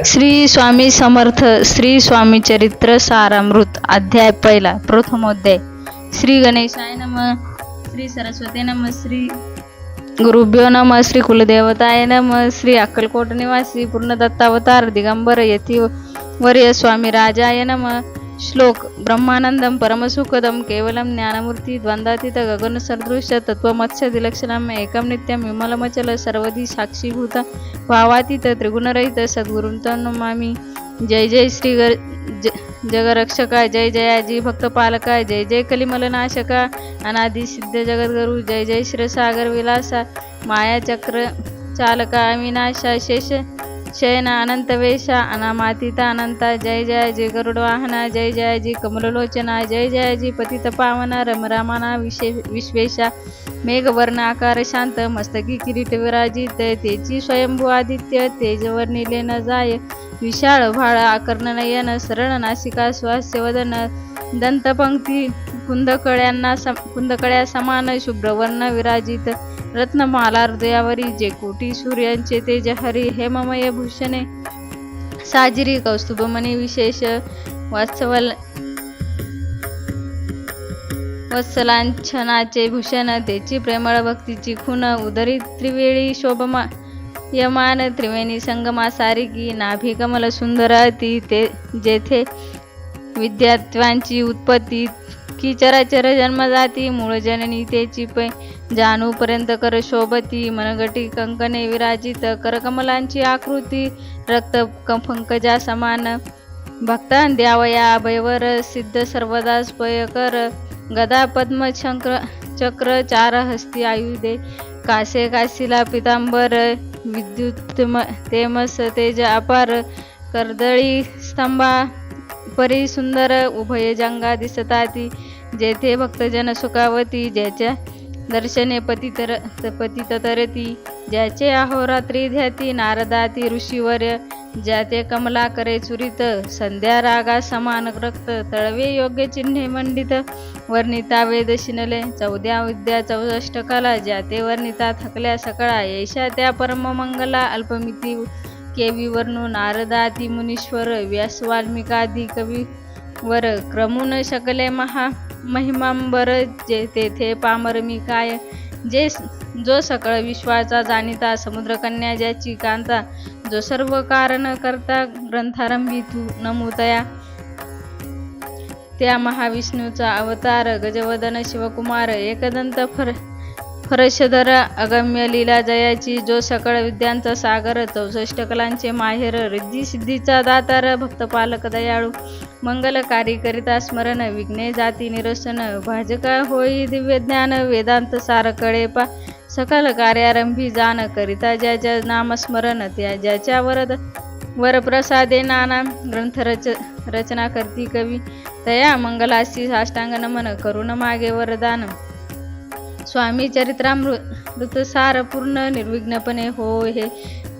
श्री स्वामी समर्थ श्री स्वामी चरित्र सारामृत अध्याय पहिला प्रथमोध्याय. श्री गणेशाय नमः. श्री सरस्वती नमः. श्री गुरुभ्यो नमः. श्री कुलदेवताय नमः. श्री अक्कलकोट निवासी पूर्ण दत्तावतार दिगंबर यती वर्य स्वामी राजाय नमः. श्लोक. ब्रह्मानंदम परमसुखदम केवलम ज्ञानमूर्ति द्वंद्वातीत गगन सदृश तत्वमत्स्य दिलक्षणम एकम नित्यम विमलमचल सर्वधी साक्षीभूत भावातीत त्रिगुणरहित सद्गुरुं नमामि. जय जय श्री जगरक्षका. जय जयाजी भक्तपालका. जय जय कलिमलनाशका. अनादि सिद्ध जगद्गुरु. जय जय क्षीरसागर विलासा. मायाचक्र चालका अविनाशा शेष शयन अनंतवेशा अनामातीता अनंता. जय जयाजी गरुडवाहना. जय जयाजी कमललोचना. जय जयाजी पतित पावना रमरामाना विश्वेशा. मेघवर्ण आकार शांत मस्तकी किरीट विराजित तेची स्वयंभू आदित्य तेजवर्णिले न जाय. विशाळ भाळ आकर्ण नयन सरळ नासिका स्वास्य वदन दंतपंक्ती कुंदकळ्या समान शुभ्रवर्ण विराजित रत्नमाला हृदयावरी जे कोटी सूर्यांचे तेज हरी हेममय भूषणे साजिरी कौस्तुभमणी विशेष वत्सलांछनाचे भूषण तेची प्रेमळ भक्तीची खून उदरी त्रिवेळी शोभयमान त्रिवेणी संगमा सारिकी नाभी कमल सुंदर ती ते जेथे विद्यात्वांची उत्पत्ती की चराचर जन्मजाती मूळ जननी तेची पै जानूपर्यंत कर शोभती मनगटी कंकणे विराजित करकमलांची आकृती रक्त पंकजा समान भक्तान द्यावया अभयवर सिद्ध सर्वदा स्पयकर गदा पद्म चक्र चार हस्ती आयुधे कासे काशीला पितांबर विद्युत तेमस तेज अपार कर्दळी स्तंभा परी सुंदर उभय जंगा दिसताती जेथे भक्तजन सुखावती ज्याच्या दर्शने पतित तरती ज्याचे अहोरात्री ध्याती नारदाती ऋषीवर्य ज्याते कमला करे चुरित संध्या रागा समान रक्त तळवे योग्य चिन्हे मंडित वर्णिता वेद शिनले 14 विद्या 64 कला ज्याते वर्णिता थकल्या सकळा यैशा त्या परम मंगला अल्पमिती केवी वर्णू नारदाती मुनीश्वर व्यास वाल्मिकादी कवी वर क्रमून शकले महिमांबर जे तेथे पामर मी काय जो सकळ विश्वाचा जाणिता समुद्रकन्या ज्याची कांता जो सर्व कारण करता ग्रंथारंभी तू नमूतया त्या महाविष्णूचा अवतार गजवदन शिवकुमार एकदंत फरशधर अगम्य लीला जयाची जो सकळ विद्यांचा सागर 64 कलांचे माहेर रिद्धी सिद्धीचा दातार भक्तपालक दयाळू मंगलकारी करिता स्मरण विघ्ने जाती निरसन भाजका होई दिव्य ज्ञान वेदांत सार कळेपा सकल कार्यारंभी जाण करिता ज्याच्या नामस्मरण त्या ज्याच्या वरप्रसादे नाना ग्रंथ रचना करती कवी तया मंगलासी साष्टांग नमन करुण मागे वरदान. स्वामी चरित्रामृत सार पूर्ण निर्विघ्नपणे हो हे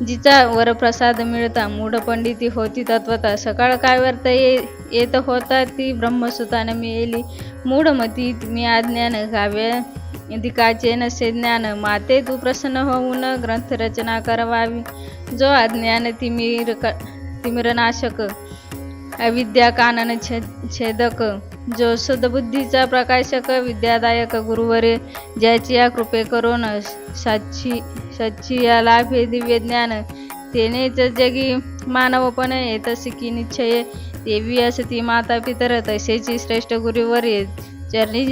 जिचा वरप्रसाद मिळता मूढ पंडिती होती तत्वता सकाळ काय व्यर्थ येत होता ती ब्रह्मसुतान मिळेली मूढमती मी अज्ञान काव्याधिकाचे नसे ज्ञान माते तू प्रसन्न होऊन ग्रंथ रचना करवावी जो अज्ञान तिमिरनाशक अविद्या कानन छेदक जो सद्बुद्धीचा प्रकाशक विद्यादायक गुरुवरे ज्याची या कृपे करून सच्ची या लाभे दिव्य ज्ञान तेनेच जगी मानवपणे येत सिकी निश्चय देवी असती माता पितर तसेची श्रेष्ठ गुरुवरे चरणी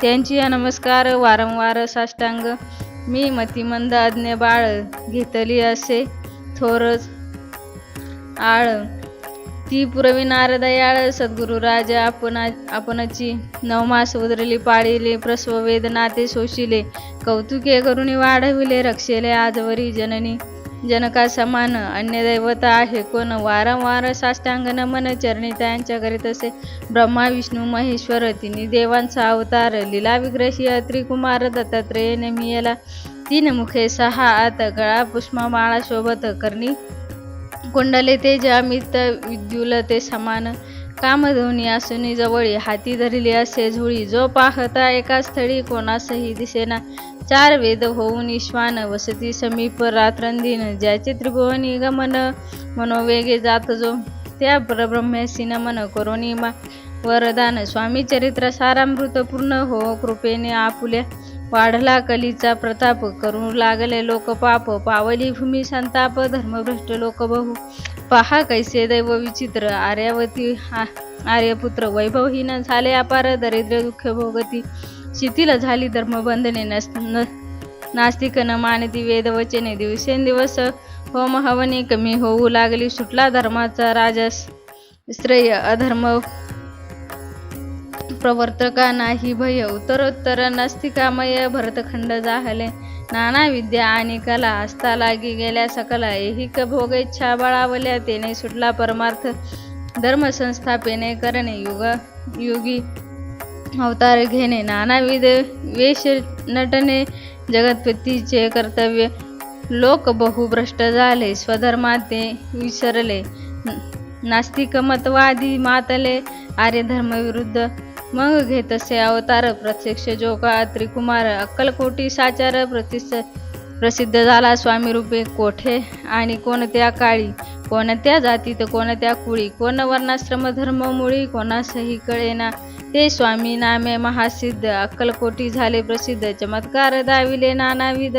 त्यांची नमस्कार वारंवार साष्टांग मी मतिमंद अज्ञ बाळ घेतली असे थोर आळ ती पुरवी नारदयाळ सद्गुरु राजा आपणची 9 मास उदरली पाळिले प्रसव वेदनाते शोषिले कौतुके करुणी वाढविले रक्षेले आजवरी जननी जनका समान अन्य दैवता आहे कोण वारंवार साष्टांग नमन चरणी त्यांच्या करीत असे ब्रह्मा विष्णू महेश्वर तिन्ही देवांचा अवतार लीला विग्रही त्रिकुमार दत्तात्रेय नेमियला 3 मुखे 6 हात गळा पुष्पमाळा शोभत करणी कुंडले तेज अमित विद्युल ते समान कामधुनी असूनी जवळी हाती धरली असे झुळी जो पाहता एका स्थळी कोणासही दिसेना चार वेद होऊन ईश्वान वसती समीप रात्रंदिन ज्याचे त्रिभुवनी गमन मनोवेगे जात जो त्या परब्रह्मेसी नमन करोनी वरदान स्वामी चरित्र सारामृत पूर्ण हो कृपेने आपुल्या वाढला कलीचा प्रताप करू लागले लोक पाप पावली भूमी संताप धर्मभ्रष्ट लोक बहु पहा कैसे दैव विचित्र आर्यावती आर्यपुत्र वैभवहीन झाले अपार दरिद्र दुःख भोगती शिथिल झाली धर्मबंधने नास्तिक न मानती वेदवचने दिवसेंदिवस होम हवने कमी होऊ लागली सुटला धर्माचा राजस श्रेय अधर्म प्रवर्तका नाही भय उत्तरोत्तर नास्तिकामय भरतखंड जाहले नाना विद्या आणि कला असता लागी गेल्या सकला ऐहिक भोग इच्छा बळावल्या तेने सुटला परमार्थ धर्म संस्थापने करणे युगी अवतार घेणे नानाविध वेश नटने जगतपतीचे कर्तव्य लोक बहुभ्रष्ट झाले स्वधर्मात ते विसरले नास्तिक मतवादी मातले आर्य धर्म विरुद्ध मग घेतसे अवतार प्रत्यक्ष जोगा त्रिकुमार अक्कलकोटी साचार प्रसिद्ध झाला स्वामी रूपे कोठे आणि कोणत्या काळी कोणत्या जातीत कोणत्या कुळी कोण वर्णाश्रम धर्म मुळी कोणासही कळेना ते स्वामी नामे महासिद्ध अक्कलकोटी झाले प्रसिद्ध चमत्कार दाविले नानाविध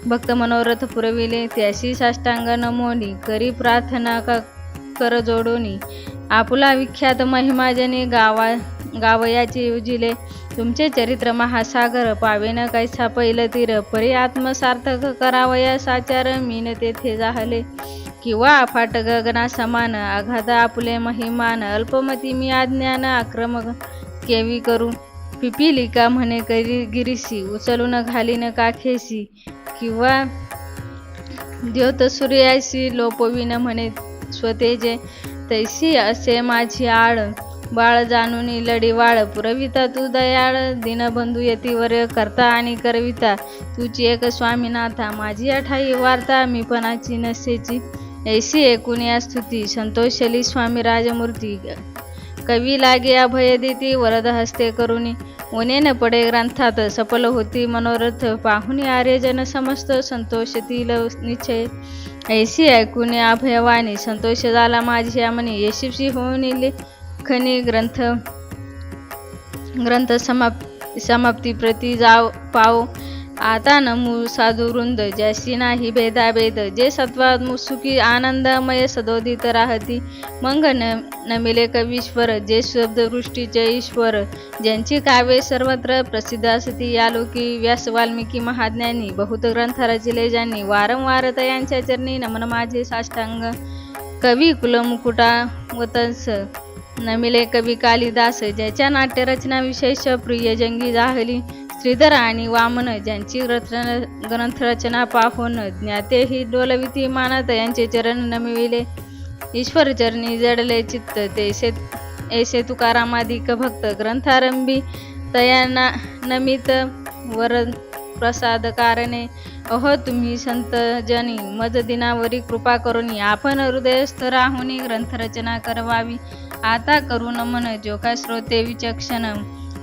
भक्त मनोरथ पुरविले त्याशी साष्टांग नमोनी करी प्रार्थना कर जोडोनी आपुला विख्यात महिमाजने गावयाचे उजिले तुमचे चरित्र महासागर पावेन कैसा पैल तीर परी आत्मसार्थक करावया साचार मीन तेथे जाहले किंवा अफाट गगना समान आघात आपुले महिमान अल्पमती मी अज्ञान आक्रमक केवी करू पिपिलिका म्हणे करी गिरीसी उचलून घालीन काखेसी किंवा द्योत सूर्यासी लोपविन म्हणे स्वतेजे तैसी असे माझी आळ बाळ जाणून लढीवाळ पुरविता तू दयाळ दीनबंधू यतीवर करता आणि करविता तुझी एक स्वामीनाथा माझी अठाई वार्ता मी पणाची नसेची ऐसी एकूण या स्तुती संतोषली स्वामी राजमूर्ती कवी लागे अभय देती वरद हस्ते करुणी उनेन पडे ग्रंथात सफल होती मनोरथ पाहुनी आर्यजन समस्त संतोषतील निश्चय ऐसी ऐकून अभयवाणी संतोष झाला माझी यामनी यशस्वी होऊन खनी ग्रंथ समाप्ती प्रती जाव पाव आता नमू साधू वृंद ज्याशी नाही भेदाभेद जे सत्वात मुसुकी आनंदमय सदोदित राहती मंग नमिले कवीश्वर जे शब्दवृष्टीचे ईश्वर ज्यांची काव्ये सर्वत्र प्रसिद्ध असती यालोकी व्यास वाल्मिकी महाज्ञानी बहुत ग्रंथ रचिले ज्यांनी वारंवार तयांच्या चरणी नमन माझे साष्टांग कवी कुलमुकुटा वतंस नमिले कवी कालिदास ज्याच्या नाट्यरचना विशेष प्रिय जंगी जाहली श्रीधर आणि वामन ज्यांची ग्रंथरचना पाहून ज्ञातेही डोलविती मानत यांचे चरण नमिविले ईश्वर चरणी जडले चित्त ऐसे तुकारामादिक भक्त ग्रंथारंभी तया नमित वर प्रसाद कारणे अहो तुम्ही संत जनी मज दिनावरी कृपा करून आपण हृदयस्थ राहुनी ग्रंथरचना करवावी आता करू नमन जो का श्रोते विचक्षण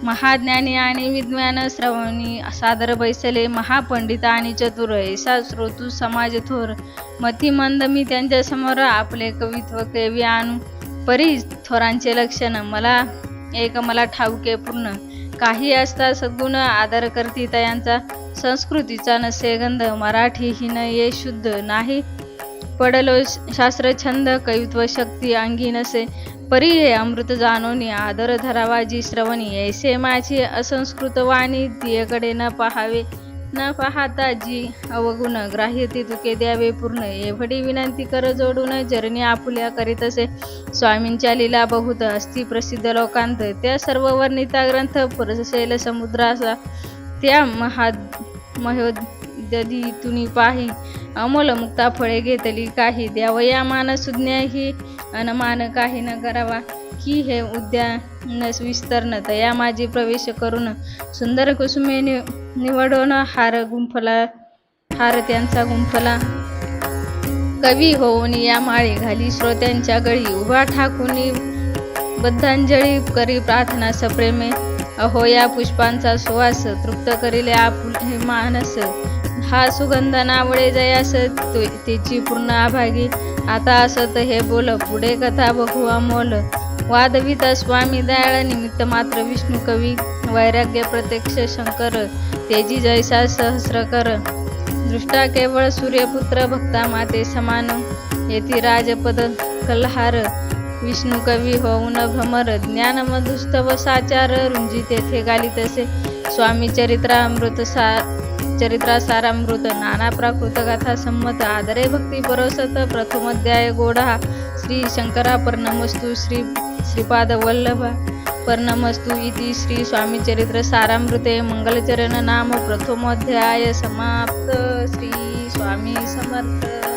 महाज्ञानी आणि विद्वान श्रवणी सादर बैसले महापंडित आणि चतुर ऐसा श्रोतू समाज थोर मतिमंद मी त्यांच्या समोर आपले कवित्व केवी आणू परी थोरांचे लक्षण मला ठाऊके पूर्ण काही असता सद्गुण आदर करती तयांचा संस्कृतीचा नसे गंध मराठी ही न ये शुद्ध नाही पडलो शास्त्र छंद कवित्व शक्ती अंगी नसे परी हे अमृत जाणून आदर धरावा जी श्रवणी ऐसे माझी असंस्कृत वाणी तियेकडे न पाहता जी अवगुण ग्राह्य ती तुके द्यावे पूर्ण एवढी विनंती कर जोडून जरणी आपुल्या करीत असे स्वामींच्या लीला बहुत असती प्रसिद्ध लोकांत त्या सर्व वर्णिता ग्रंथ परसेल समुद्राचा त्या महोदधी तुनी पाही अमोल मुक्ता फळे घेतली काही द्यावया मान सुज्ञ ही अनमान काही न करावा की हे उद्यान विस्तरण तया माझी प्रवेश करून सुंदर कुसुमे निवडून हार त्यांचा गुंफला कवी होऊन या माळी घाली श्रोत्यांच्या गळी उभा ठाकून बद्धांजळी करी प्रार्थना सप्रेमे अहो या पुष्पांचा सुवास तृप्त करिले आपुले मानस. हा सुगंध नावळे जयास तेची पूर्ण आभागी. आता असत हे बोल पुढे कथा बघू अमोल. वादविता स्वामी दयाळ निमित्त मात्र विष्णू कवी. वैराग्य प्रत्यक्ष शंकर तेजी जैसा सहस्रकर. दृष्टा केवळ सूर्यपुत्र भक्ता माते समान. येती राजपद कल्हार विष्णू कवी होऊन भ्रमर. ज्ञान मधुस्तव साचार रुंजी तेथे गाली तसे. स्वामी चरित्रा सारामृत नाना प्राकृत गाथा संमत. आदरे भक्ती परोसत प्रथमोध्याय गोढा. श्री शंकरा पर्णमस्तु श्रीपाद वल्लभा पर्णमस्तु इति श्री स्वामी चरित्र सारामृते मंगलचरण नाम प्रथमोध्याय समाप्त. श्री स्वामी समर्थ.